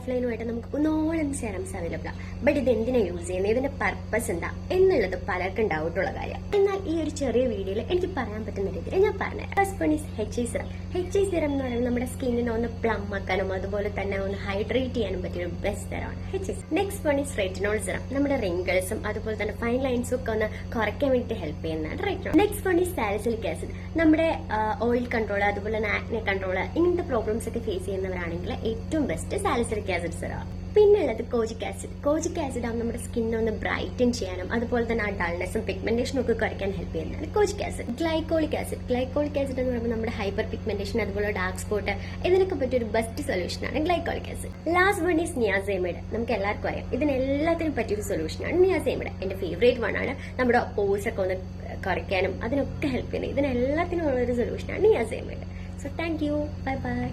ഓഫ്ലൈനുമായിട്ട് നമുക്ക് ഒന്നോളം serums available ആണ്. But ഇത് എന്തിനാ യൂസ് ചെയ്യുന്നത്, ഇതിന്റെ പർപ്പസ് എന്താ എന്നുള്ളത് പലർക്കും ഡൗട്ടുള്ള കാര്യം. എന്നാൽ ഈ ഒരു ചെറിയ വീഡിയോയിൽ എനിക്ക് പറയാൻ പറ്റുന്ന രീതിയിൽ ഞാൻ പറഞ്ഞുതരാം. First one is HA serum. HA serum എന്ന് പറയുന്നത് നമ്മുടെ സ്കിന്നിനെ ഒന്ന് പ്ലം ആക്കാനും അതുപോലെ തന്നെ ഒന്ന് ഹൈഡ്രേറ്റ് ചെയ്യാനും പറ്റിയ ഒരു ബെസ്റ്റ് തരമാണ് HA. Next one is retinol serum. നമ്മുടെ റിങ്കിൾസും അതുപോലെ തന്നെ ഫൈൻ ലൈൻസും ഒക്കെ ഒന്ന് കുറയ്ക്കാൻ വേണ്ടി ഹെൽപ്പ് ചെയ്യുന്നതാണ് retinol. Next one is salicylic acid. നമ്മുടെ ഓയിൽ കൺട്രോൾ അതുപോലെ തന്നെ ആക്നെ കൺട്രോൾ ഇങ്ങനത്തെ പ്രോബ്ലംസ് ഒക്കെ ഫേസ് ചെയ്യുന്നവരാണെങ്കിൽ ഏറ്റവും ബെസ്റ്റ് സാലിസിലിക് ആസിഡ് സിറം. പിന്നെ ഉള്ളത് കോജിക് ആസിഡ്. കോജിക് ആസിഡ് ആണ് നമ്മുടെ സ്കിന്നെ ഒന്ന് ബ്രൈറ്റൻ ചെയ്യാനും അതുപോലെ തന്നെ ആ ഡൾനെസ്സും പിഗ്മെന്റേഷനും ഒക്കെ കുറയ്ക്കാൻ ഹെൽപ്പ് ചെയ്യുന്നതാണ് kojic acid. Glycolic acid. Glycolic acid എന്ന് പറയുമ്പോൾ നമ്മുടെ ഹൈപ്പർ പിഗ്മെന്റേഷൻ അതുപോലെ ഡാർക്ക് സ്പോട്ട് ഇതിനൊക്കെ പറ്റിയ ഒരു ബെസ്റ്റ് സൊല്യൂഷനാണ് glycolic acid. Last one is niacinamide. നമുക്ക് എല്ലാവർക്കും അറിയാം ഇതിനെല്ലാത്തിനും പറ്റിയൊരു സൊല്യൂഷനാണ് നിയാസൈമൈഡ്. എന്റെ ഫേവറേറ്റ് വൺ ആണ്. നമ്മുടെ പോഴ്സ് ഒക്കെ ഒന്ന് കുറയ്ക്കാനും അതിനൊക്കെ ഹെൽപ്പ് ചെയ്യുന്നത് ഇതിനെല്ലാത്തിനും ഉള്ള ഒരു സൊല്യൂഷനാണ് niacinamide. So thank you, bye by.